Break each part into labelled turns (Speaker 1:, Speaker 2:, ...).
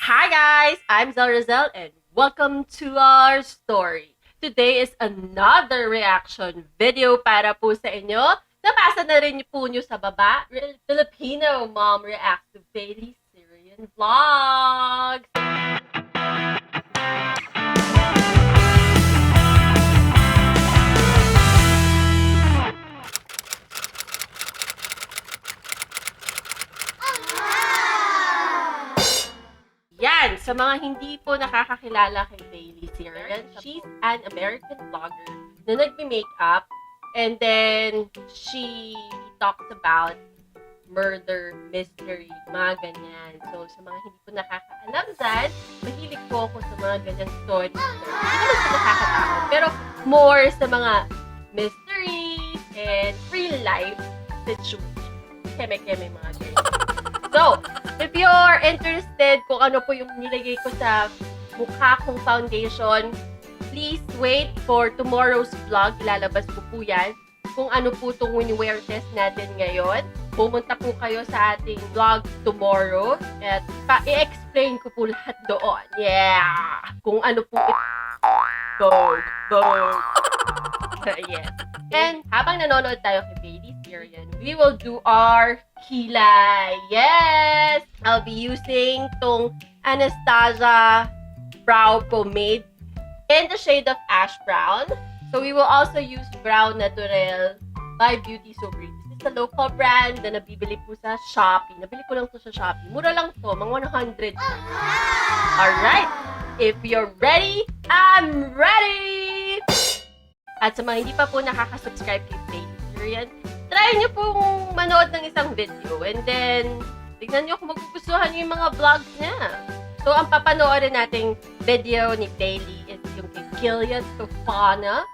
Speaker 1: Hi guys! I'm ZelRazel and welcome to our story. Today is another reaction video para po sa inyo. Nabasa na rin po nyo sa baba. Filipino mom reacts to BAILEYSARAIN vlogs. Yan, sa mga hindi po nakakakilala kay BAILEYSARAIN, she's an American vlogger na nagme-makeup and then she talks about murder, mystery, mga ganyan. So, sa mga hindi po nakakaalam dyan, mahilig po ako sa mga ganyang stories na hindi naman po nakakatakot, pero more sa mga mysteries and real life situations. Keme-keme mga ganyan. So, if you're interested kung ano po yung nilagay ko sa mukha kong foundation, please wait for tomorrow's vlog. Ilalabas ko po yan. Kung ano po itong win-wear test natin ngayon. Pumunta po kayo sa ating vlog tomorrow at i-explain ko po lahat doon. Yeah! Kung ano po Go! Yes. And habang nanonood tayo kay BAILEYSARAIN, we will do our kilay. Yes! I'll be using tong Anastasia Brow Pomade in the shade of ash brown. So we will also use Brown Natural by Beauty Sobre. This is a local brand na nabibili po sa Shopee. Nabili ko lang to sa Shopee. Mura lang to, mga 100. Alright! If you're ready, I'm ready! At sa mga hindi pa po nakaka-subscribe kay BAILEYSARAIN, try nyo pong manood ng isang video and then tignan nyo kung magugustuhan nyo yung mga vlogs niya. So, ang papanoorin nating video ni Bailey is yung kay AQUA TOFANA,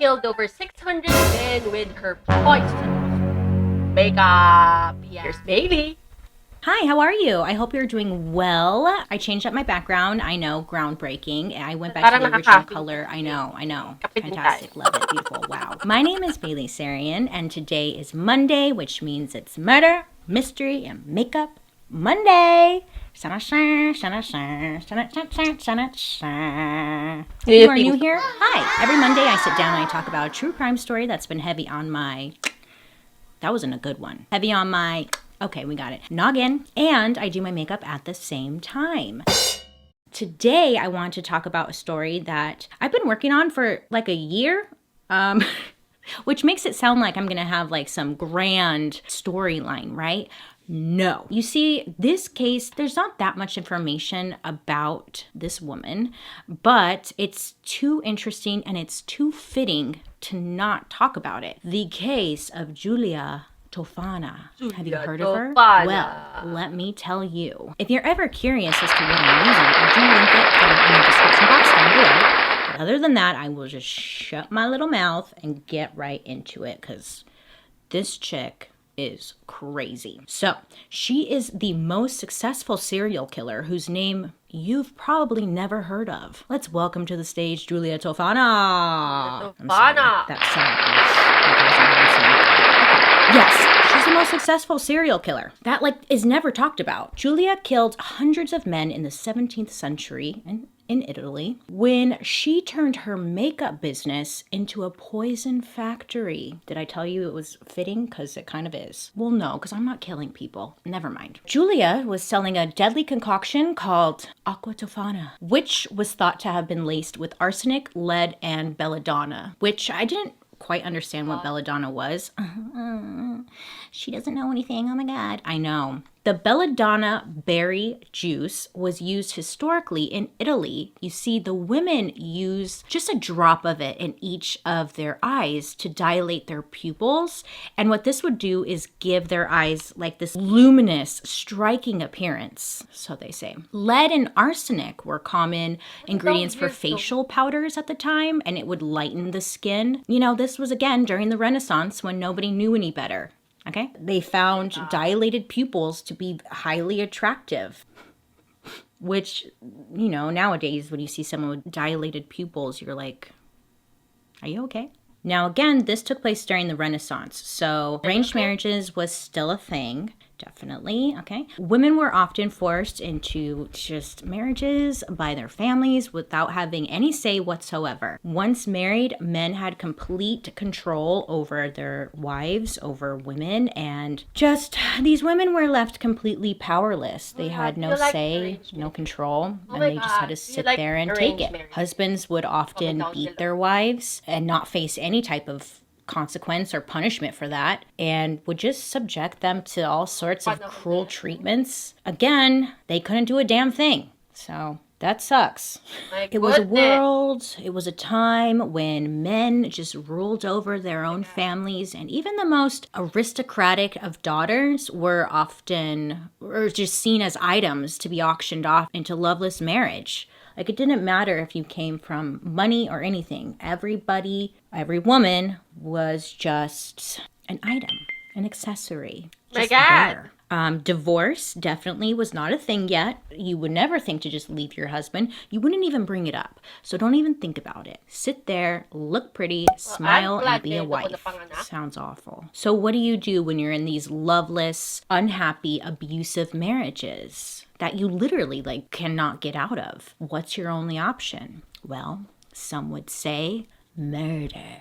Speaker 1: killed over 600 men with her poisonous makeup. Here's Bailey.
Speaker 2: Hi, how are you? I hope you're doing well. I changed up my background. I know, groundbreaking. I went back to the original color. I know. Fantastic, love it, beautiful, wow. My name is BAILEYSARAIN, and today is Monday, which means it's murder, mystery, and makeup Monday. If you are new here, hi. Every Monday I sit down and I talk about a true crime story that's been heavy on my... That wasn't a good one. Heavy on my... Okay, we got it. Noggin. And I do my makeup at the same time. Today, I want to talk about a story that I've been working on for like a year. Which makes it sound like I'm going to have like some grand storyline, right? No. You see, this case, there's not that much information about this woman, but it's too interesting and it's too fitting to not talk about it. The case of Julia Tofana. Have you heard of her? Well, let me tell you. If you're ever curious as to what I'm using, I do link it down in the description box down below. But other than that, I will just shut my little mouth and get right into it because this chick is crazy. So, she is the most successful serial killer whose name you've probably never heard of. Let's welcome to the stage Julia Tofana. That sound Yes, she's the most successful serial killer. That, is never talked about. Julia killed hundreds of men in the 17th century in Italy when she turned her makeup business into a poison factory. Did I tell you it was fitting? Because it kind of is. Well, no, because I'm not killing people. Never mind. Julia was selling a deadly concoction called AQUA TOFANA, which was thought to have been laced with arsenic, lead, and belladonna, which I didn't quite understand what belladonna was. She doesn't know anything. Oh my God. I know. The belladonna berry juice was used historically in Italy. You see, the women used just a drop of it in each of their eyes to dilate their pupils. And what this would do is give their eyes like this luminous, striking appearance, so they say. Lead and arsenic were common ingredients for facial powders at the time, and it would lighten the skin. You know, this was again during the Renaissance when nobody knew any better. Okay? They found dilated pupils to be highly attractive, which, you know, nowadays when you see someone with dilated pupils, you're like, are you okay? Now, again, this took place during the Renaissance, so arranged marriages was still a thing. Definitely, okay. Women were often forced into just marriages by their families without having any say whatsoever. Once married, men had complete control over their wives, over women, and just these women were left completely powerless. They had no say, no control, and they just had to sit there and take it. Husbands would often beat their wives and not face any type of consequence or punishment for that, and would just subject them to all sorts of cruel treatments. Again, they couldn't do a damn thing. So that sucks. It was a time when men just ruled over their own families, and even the most aristocratic of daughters were often or just seen as items to be auctioned off into loveless marriage. Like, it didn't matter if you came from money or anything. Everybody, every woman was just an item, an accessory.
Speaker 1: My God.
Speaker 2: Divorce definitely was not a thing yet. You would never think to just leave your husband. You wouldn't even bring it up. So don't even think about it. Sit there, look pretty, smile, and be a wife. Sounds awful. So what do you do when you're in these loveless, unhappy, abusive marriages that you literally cannot get out of? What's your only option? Well, some would say murder.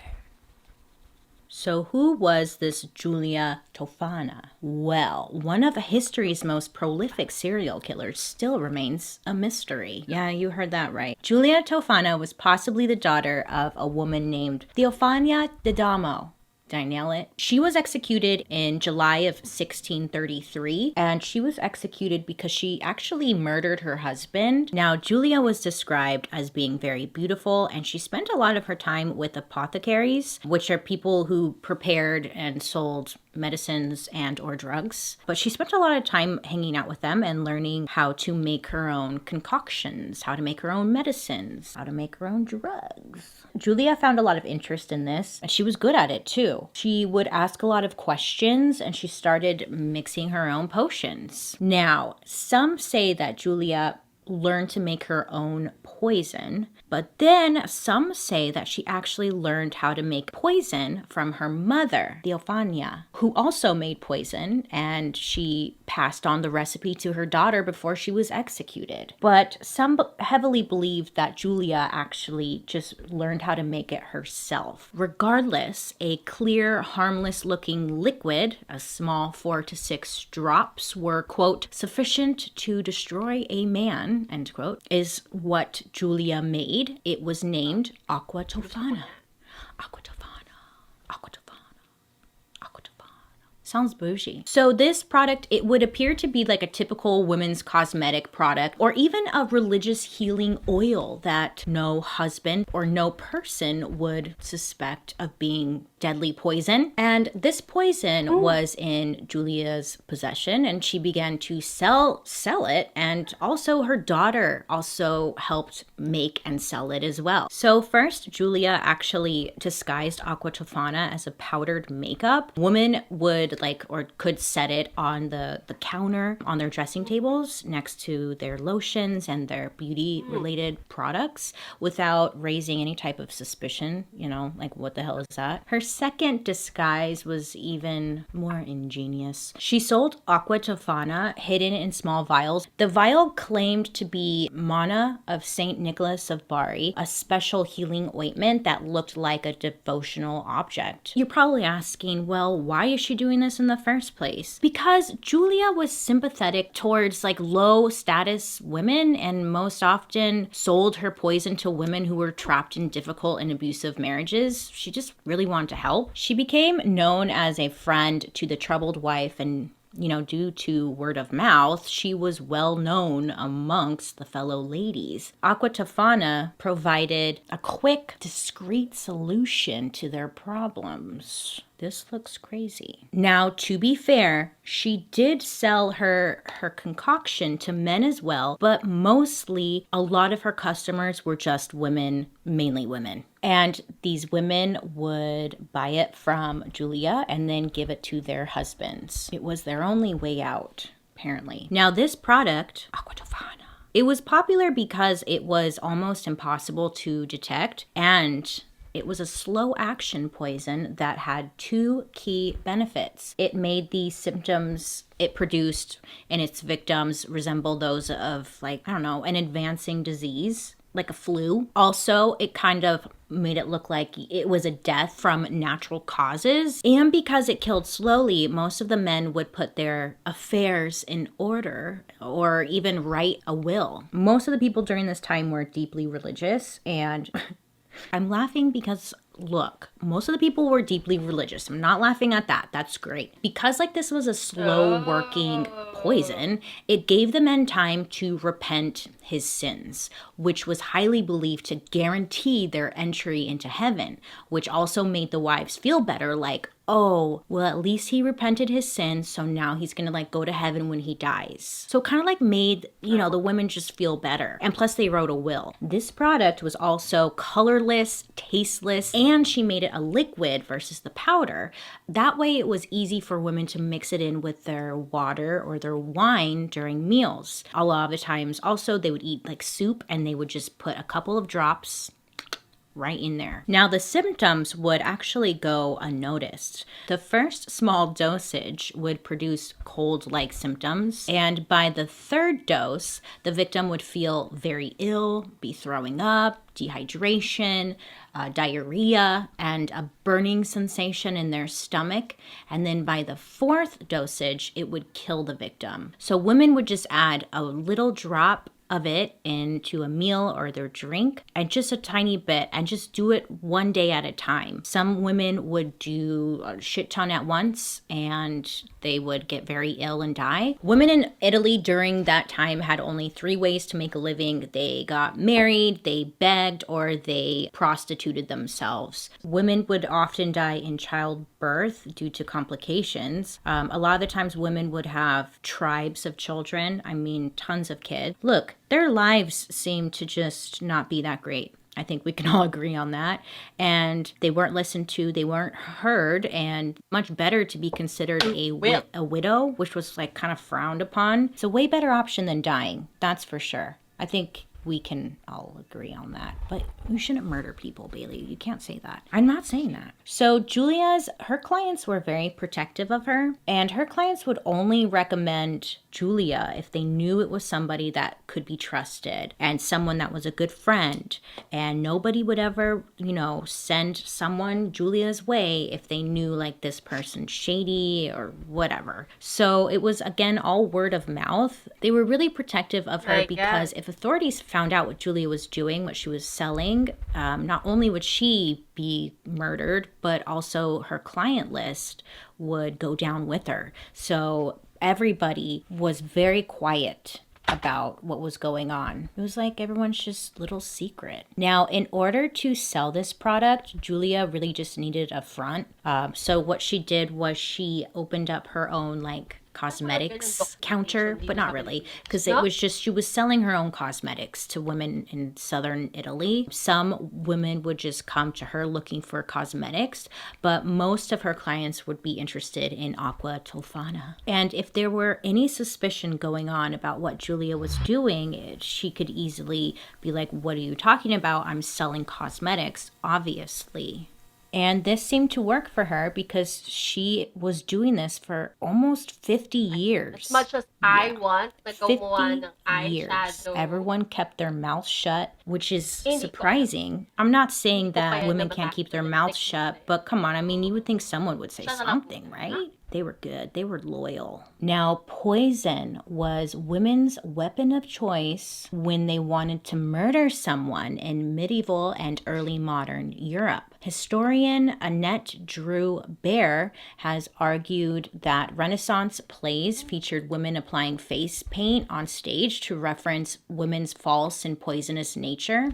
Speaker 2: So who was this Giulia Tofana? Well, one of history's most prolific serial killers still remains a mystery. Yeah, you heard that right. Giulia Tofana was possibly the daughter of a woman named Theophania D'Adamo. Did I nail it? She was executed in July of 1633, and she was executed because she actually murdered her husband. Now, Giulia was described as being very beautiful, and she spent a lot of her time with apothecaries, which are people who prepared and sold medicines and or drugs. But she spent a lot of time hanging out with them and learning how to make her own concoctions, how to make her own medicines, how to make her own drugs. Giulia found a lot of interest in this, and she was good at it too. She would ask a lot of questions, and she started mixing her own potions. Now, some say that Giulia learned to make her own poison, but then some say that she actually learned how to make poison from her mother, Theophania, who also made poison, and she passed on the recipe to her daughter before she was executed. But some heavily believe that Giulia actually just learned how to make it herself. Regardless, a clear, harmless-looking liquid, a small 4 to 6 drops, were, quote, sufficient to destroy a man, end quote, is what Giulia made. It was named AQUATOFANA. AQUATOFANA. AQUATOFANA. AQUATOFANA. Sounds bougie. So this product, it would appear to be like a typical women's cosmetic product, or even a religious healing oil that no husband or no person would suspect of being deadly poison. And this poison was in Giulia's possession, and she began to sell it, and also her daughter also helped make and sell it as well. So first, Giulia actually disguised AQUATOFANA as a powdered makeup. Women would could set it on the counter on their dressing tables next to their lotions and their beauty related products without raising any type of suspicion, what the hell is that? Her second disguise was even more ingenious. She sold AQUATOFANA hidden in small vials. The vial claimed to be manna of Saint Nicholas of Bari, a special healing ointment that looked like a devotional object. You're probably asking, well, why is she doing this in the first place? Because Giulia was sympathetic towards low status women, and most often sold her poison to women who were trapped in difficult and abusive marriages. She just really wanted to help. She became known as a friend to the troubled wife, and due to word of mouth, she was well known amongst the fellow ladies. AQUATOFANA provided a quick, discreet solution to their problems. This looks crazy. Now, to be fair, she did sell her concoction to men as well, but mostly a lot of her customers were just women, mainly women. And these women would buy it from Giulia and then give it to their husbands. It was their only way out, apparently. Now, this product, AQUATOFANA, it was popular because it was almost impossible to detect, and It was a slow action poison that had two key benefits. It made the symptoms it produced in its victims resemble those of, like, I don't know, an advancing disease, like a flu. Also, it kind of made it look like it was a death from natural causes. And because it killed slowly, most of the men would put their affairs in order or even write a will. Most of the people during this time were deeply religious, and I'm laughing because, look, most of the people were deeply religious. I'm not laughing at that. That's great. Because, like, this was a slow working poison, it gave the men time to repent his sins, which was highly believed to guarantee their entry into heaven, which also made the wives feel better, like, oh, well, at least he repented his sins, so now he's gonna, like, go to heaven when he dies. So it kind of, like, made, you know, the women just feel better. And plus they wrote a will. This product was also colorless, tasteless, and she made it a liquid versus the powder. That way it was easy for women to mix it in with their water or their wine during meals. A lot of the times also they would eat, like, soup, and they would just put a couple of drops right in there. Now, the symptoms would actually go unnoticed. The first small dosage would produce cold-like symptoms, and by the third dose, the victim would feel very ill, be throwing up, dehydration, diarrhea, and a burning sensation in their stomach. And then by the fourth dosage, it would kill the victim. So women would just add a little drop of it into a meal or their drink, and just a tiny bit, and just do it one day at a time. Some women would do a shit ton at once and they would get very ill and die. Women in Italy during that time had only 3 ways to make a living. They got married, they begged, or they prostituted themselves. Women would often die in childbirth due to complications. A lot of the times women would have tribes of children, I mean tons of kids. Look, their lives seemed to just not be that great. I think we can all agree on that. And they weren't listened to, they weren't heard, and much better to be considered a widow, which was, like, kind of frowned upon. It's a way better option than dying, that's for sure. I think we can all agree on that. But you shouldn't murder people, Bailey. You can't say that. I'm not saying that. So her clients were very protective of her, and her clients would only recommend Julia if they knew it was somebody that could be trusted and someone that was a good friend. And nobody would ever, you know, send someone Julia's way if they knew, like, this person's shady or whatever. So it was, again, all word of mouth. They were really protective of her because if authorities found out what Julia was doing, what she was selling, not only would she be murdered, but also her client list would go down with her. So everybody was very quiet about what was going on. It was like everyone's just little secret. Now, in order to sell this product, Julia really just needed a front. So what she did was she opened up her own, like, cosmetics counter, but not really, because it was just, she was selling her own cosmetics to women in southern Italy. Some women would just come to her looking for cosmetics, but most of her clients would be interested in AQUATOFANA. And if there were any suspicion going on about what Julia was doing, she could easily be like, what are you talking about? I'm selling cosmetics, obviously. And this seemed to work for her because she was doing this for almost 50 years.
Speaker 1: As much as I want na gumawa ng
Speaker 2: 50 years.
Speaker 1: eyeshadow.
Speaker 2: Everyone kept their mouth shut, which is surprising. I'm not saying that women can't keep their mouths shut, but come on, I mean, you would think someone would say something, right? They were good. They were loyal. Now, poison was women's weapon of choice when they wanted to murder someone in medieval and early modern Europe. Historian Annette Drew Bear has argued that Renaissance plays featured women applying face paint on stage to reference women's false and poisonous nature.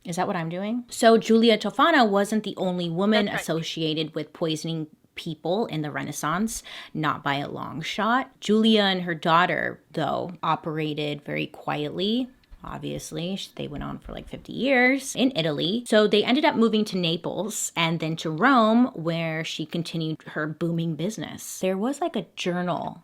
Speaker 2: Is that what I'm doing? So Julia Tofana wasn't the only woman associated with poisoning people in the Renaissance, not by a long shot. Julia and her daughter, though, operated very quietly obviously. They went on for like 50 years in Italy. So they ended up moving to Naples and then to Rome, where she continued her booming business. There was like a journal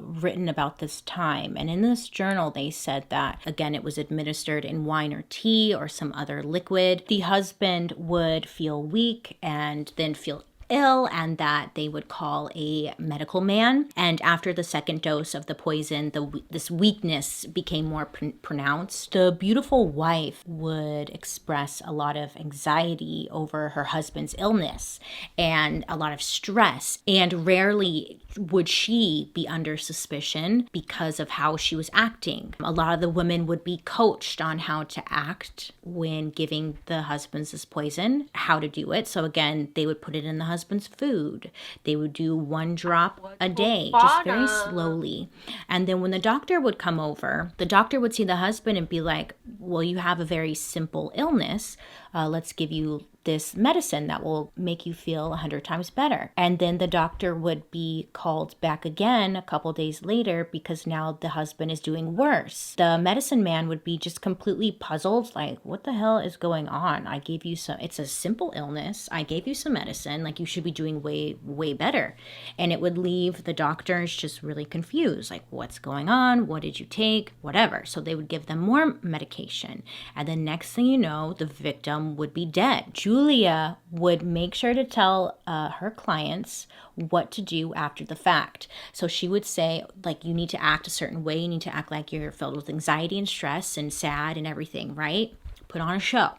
Speaker 2: written about this time. And in this journal, they said that, again, it was administered in wine or tea or some other liquid. The husband would feel weak and then feel ill, and that they would call a medical man. And after the second dose of the poison, this weakness became more pronounced. The beautiful wife would express a lot of anxiety over her husband's illness and a lot of stress, and rarely would she be under suspicion because of how she was acting. A lot of the women would be coached on how to act when giving the husbands this poison, how to do it. So again, they would put it in the husband's food. They would do 1 drop a day, just very slowly. And then when the doctor would come over, the doctor would see the husband and be like, well, you have a very simple illness. Let's give you this medicine that will make you feel 100 times better. And then the doctor would be called back again a couple days later because now the husband is doing worse. The medicine man would be just completely puzzled, like, what the hell is going on? I gave you it's a simple illness. I gave you some medicine, like you should be doing way, way better. And it would leave the doctors just really confused, like, what's going on? What did you take? Whatever. So they would give them more medication. And the next thing you know, the victim would be dead. Julia would make sure to tell her clients what to do after the fact. So she would say, like, you need to act a certain way. You need to act like you're filled with anxiety and stress and sad and everything, right? Put on a show.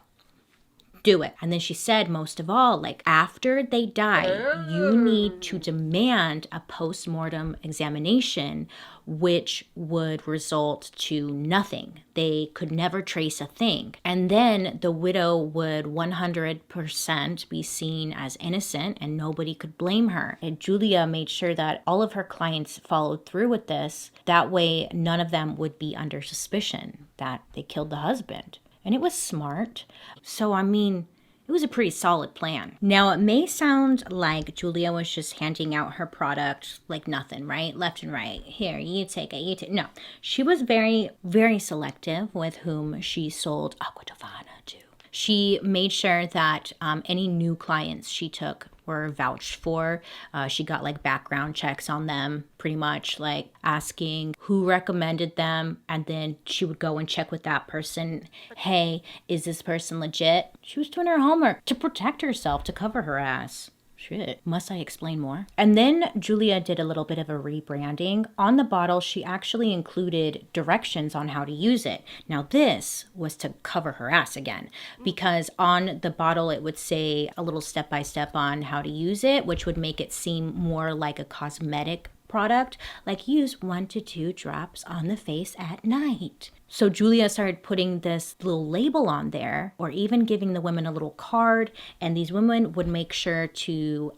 Speaker 2: Do it. And then she said, most of all, like, after they die, you need to demand a post-mortem examination, which would result to nothing. They could never trace a thing. And then the widow would 100% be seen as innocent and nobody could blame her. And Julia made sure that all of her clients followed through with this. That way, none of them would be under suspicion that they killed the husband. And it was smart. So, I mean, it was a pretty solid plan. Now, it may sound like Julia was just handing out her product like nothing, right? Left and right. Here, you take it, you take it. No, she was very, very selective with whom she sold AQUATOFANA to. She made sure that any new clients she took were vouched for. She got like background checks on them, pretty much like asking who recommended them. And then she would go and check with that person. Hey, is this person legit? She was doing her homework to protect herself, to cover her ass. Shit, must I explain more? And then Julia did a little bit of a rebranding. On the bottle, she actually included directions on how to use it. Now this was to cover her ass again, because on the bottle it would say a little step-by-step on how to use it, which would make it seem more like a cosmetic product, like use 1 to 2 drops on the face at night. So Julia started putting this little label on there, or even giving the women a little card, and these women would make sure to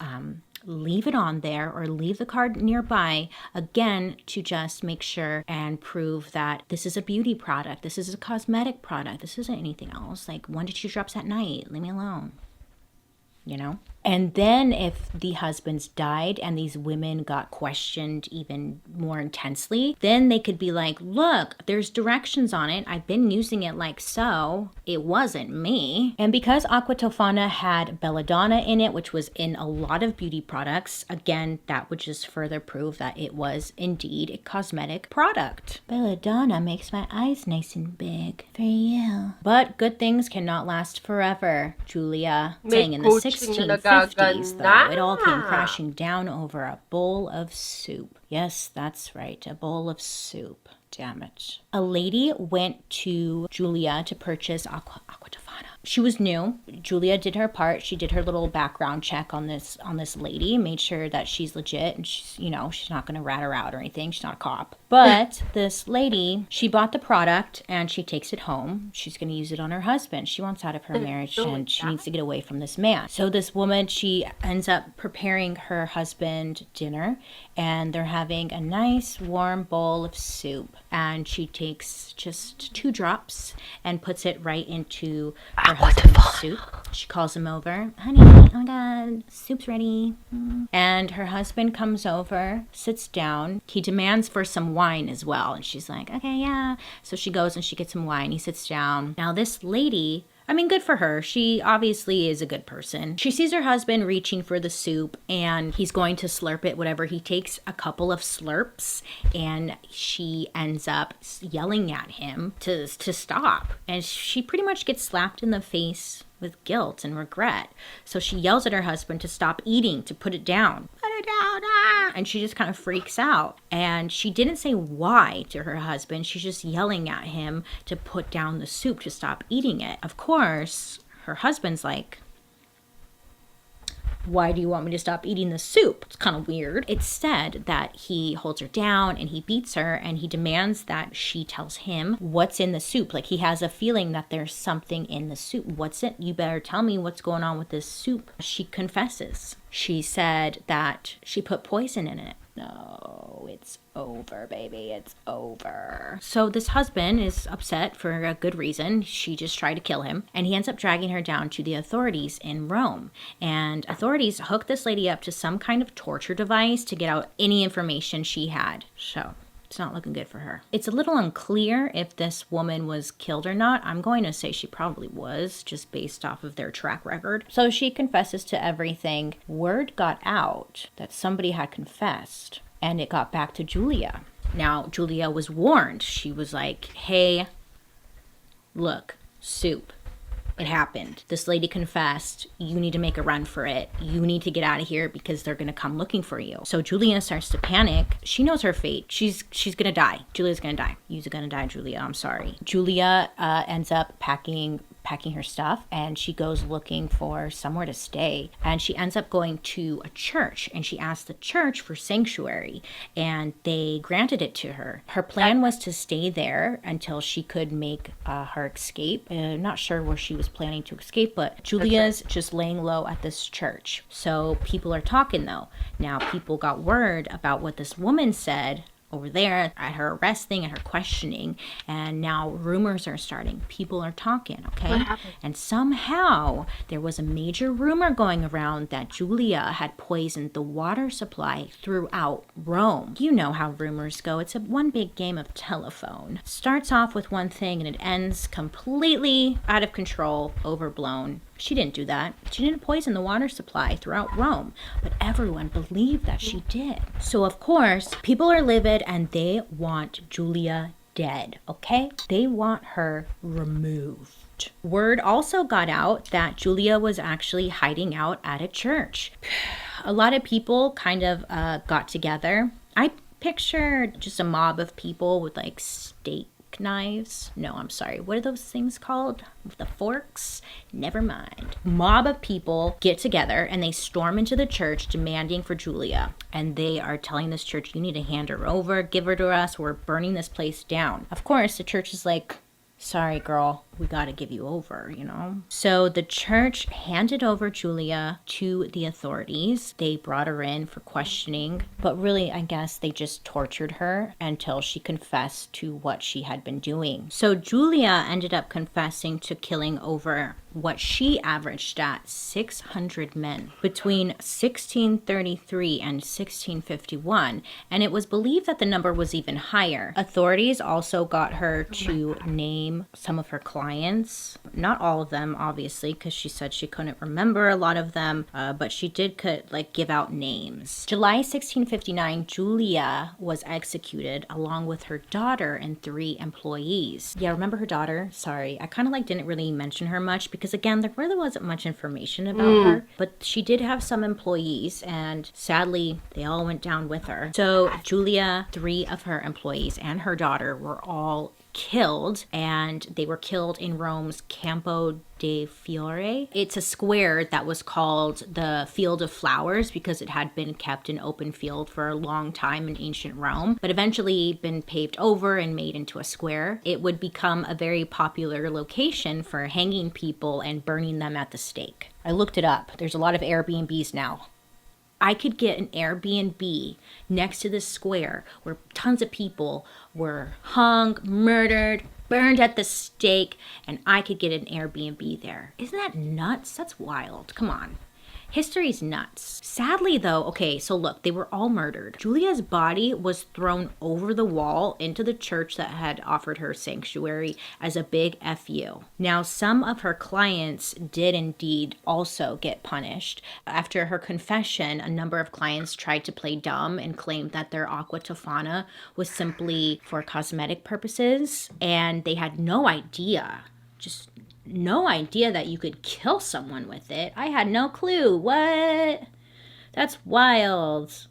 Speaker 2: leave it on there or leave the card nearby, again, to just make sure and prove that this is a beauty product, this is a cosmetic product, this isn't anything else, like 1 to 2 drops at night, leave me alone, you know? And then if the husbands died and these women got questioned even more intensely, then they could be like, look, there's directions on it. I've been using it like so. It wasn't me. And because AQUATOFANA had belladonna in it, which was in a lot of beauty products, again, that would just further prove that it was indeed a cosmetic product. Belladonna makes my eyes nice and big for you. But good things cannot last forever, Julia. Saying in the 1650s, though, it all came crashing down over a bowl of soup. Yes, that's right, a bowl of soup. Damn it. A lady went to Julia to purchase AQUATOFANA. She was new. Julia did her part. She did her little background check on this lady, made sure that she's legit and she's, you know, she's not going to rat her out or anything. She's not a cop. But this lady, she bought the product and she takes it home. She's going to use it on her husband. She wants out of her marriage and she needs to get away from this man. So this woman, she ends up preparing her husband dinner, and they're having a nice warm bowl of soup. And she takes just 2 drops and puts it right into her husband's soup. She calls him over. Honey, oh my God, soup's ready. And her husband comes over, sits down. He demands for some wine as well. And she's like, okay, yeah. So she goes and she gets some wine. He sits down. Now this lady, I mean, good for her. She obviously is a good person. She sees her husband reaching for the soup and he's going to slurp it, whatever. He takes a couple of slurps and she ends up yelling at him to stop. And she pretty much gets slapped in the face with guilt and regret. So she yells at her husband to stop eating, to put it down. Put it down, ah! And she just kind of freaks out. And she didn't say why to her husband. She's just yelling at him to put down the soup, to stop eating it. Of course, her husband's like, why do you want me to stop eating the soup? It's kind of weird. It's said that he holds her down and he beats her and he demands that she tells him what's in the soup. Like he has a feeling that there's something in the soup. What's it? You better tell me what's going on with this soup. She confesses. She said that she put poison in it. No, it's over, baby. It's over. So this husband is upset for a good reason. She just tried to kill him. And he ends up dragging her down to the authorities in Rome. And authorities hook this lady up to some kind of torture device to get out any information she had. So it's not looking good for her. It's a little unclear if this woman was killed or not. I'm going to say she probably was, just based off of their track record. So she confesses to everything. Word got out that somebody had confessed, and it got back to Julia. Now, Julia was warned. She was like, hey, look, soup. It happened. This lady confessed. You need to make a run for it. You need to get out of here because they're going to come looking for you. So Julia starts to panic. She knows her fate. She's going to die. Julia's going to die. You're going to die, Julia. I'm sorry. Julia ends up packing her stuff and she goes looking for somewhere to stay, and she ends up going to a church, and she asked the church for sanctuary and they granted it to her. Her plan was to stay there until she could make her escape. Not sure where she was planning to escape, but Julia's just laying low at this church. So people are talking though. Now people got word about what this woman said over there at her arresting and her questioning, and now rumors are starting. People are talking, okay?
Speaker 1: What happened?
Speaker 2: And somehow there was a major rumor going around that Julia had poisoned the water supply throughout Rome. You know how rumors go. It's one big game of telephone. Starts off with one thing and it ends completely out of control, overblown. She didn't do that. She didn't poison the water supply throughout Rome, but everyone believed that she did. So of course, people are livid and they want Julia dead, okay? They want her removed. Word also got out that Julia was actually hiding out at a church. A lot of people kind of got together. I picture just a mob of people with like steak knives. No, I'm sorry. What are those things called? With the forks? Never mind. Mob of people get together and they storm into the church demanding for Julia. And they are telling this church, you need to hand her over, give her to us. We're burning this place down. Of course, the church is like, sorry, girl, we gotta give you over, you know? So the church handed over Julia to the authorities. They brought her in for questioning, but really, I guess they just tortured her until she confessed to what she had been doing. So Julia ended up confessing to killing over what she averaged at 600 men between 1633 and 1651, and it was believed that the number was even higher. Authorities also got her to name some of her clients, not all of them obviously, because she said she couldn't remember a lot of them, but she did give out names. July 1659, Julia was executed along with her daughter and 3 employees. Yeah, remember her daughter? Sorry, I kind of didn't really mention her much because again, there really wasn't much information about her, but she did have some employees and sadly they all went down with her. So Julia, 3 of her employees and her daughter were all killed, and they were killed in Rome's Campo de Fiore. It's a square that was called the Field of Flowers because it had been kept an open field for a long time in ancient Rome, but eventually been paved over and made into a square. It would become a very popular location for hanging people and burning them at the stake. I looked it up. There's a lot of Airbnbs now. I could get an Airbnb next to this square where tons of people were hung, murdered, burned at the stake and I could get an Airbnb there. Isn't that nuts? That's wild. Come on. History's nuts. Sadly though, okay, so look, they were all murdered. Julia's body was thrown over the wall into the church that had offered her sanctuary as a big FU. Now, some of her clients did indeed also get punished. After her confession, a number of clients tried to play dumb and claimed that their AQUA TOFANA was simply for cosmetic purposes, and they had no idea, just no idea that you could kill someone with it. I had no clue. What? That's wild.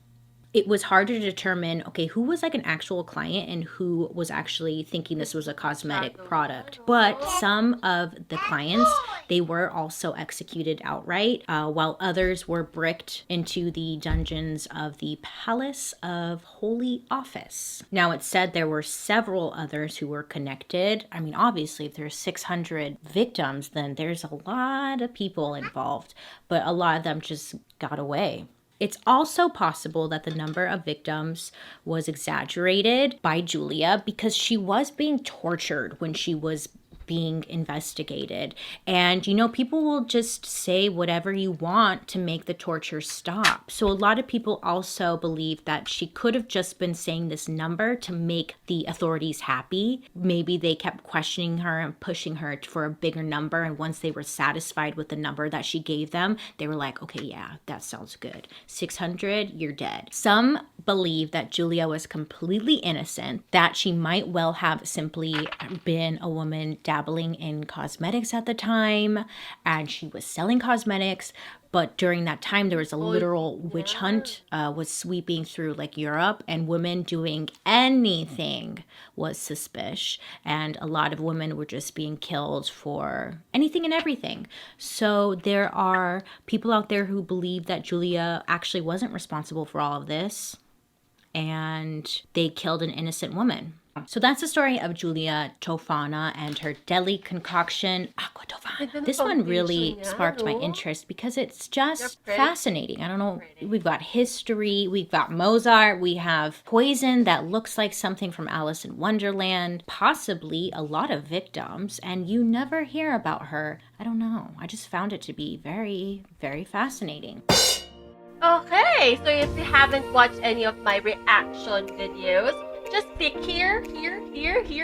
Speaker 2: It was hard to determine, okay, who was like an actual client and who was actually thinking this was a cosmetic product. But some of the clients, they were also executed outright, while others were bricked into the dungeons of the Palace of Holy Office. Now, it said there were several others who were connected. I mean, obviously, if there's 600 victims, then there's a lot of people involved, but a lot of them just got away. It's also possible that the number of victims was exaggerated by Julia because she was being tortured when she was being investigated. And, you know, people will just say whatever you want to make the torture stop. So a lot of people also believe that she could have just been saying this number to make the authorities happy. Maybe they kept questioning her and pushing her for a bigger number. And once they were satisfied with the number that she gave them, they were like, okay, yeah, that sounds good. 600, you're dead. Some believe that Julia was completely innocent, that she might well have simply been a woman dabbling in cosmetics at the time, and she was selling cosmetics. But during that time, there was a literal witch hunt was sweeping through like Europe, and women doing anything was suspicious. And a lot of women were just being killed for anything and everything. So there are people out there who believe that Julia actually wasn't responsible for all of this, and they killed an innocent woman. So that's the story of Julia Tofana and her deadly concoction, AQUA TOFANA. This one really sparked my interest because it's just fascinating. I don't know, we've got history, we've got Mozart, we have poison that looks like something from Alice in Wonderland, possibly a lot of victims, and you never hear about her. I don't know. I just found it to be very, very fascinating.
Speaker 1: Okay, so if you haven't watched any of my reaction videos, just click here,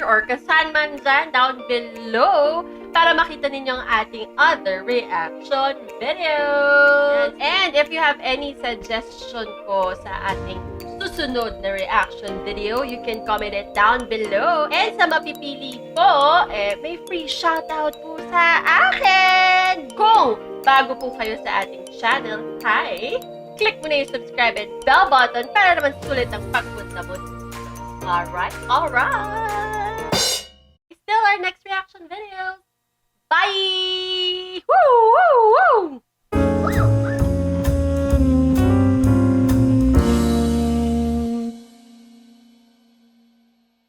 Speaker 1: or kasan man dyan down below para makita ninyo ang ating other reaction videos. And if you have any suggestion ko sa ating susunod na reaction video, you can comment it down below. And sa mapipili po, may free shoutout po sa akin! Kung bago po kayo sa ating channel, click mo na yung subscribe and bell button para naman sulit ang pagpunta mo. Alright. Still our next reaction videos.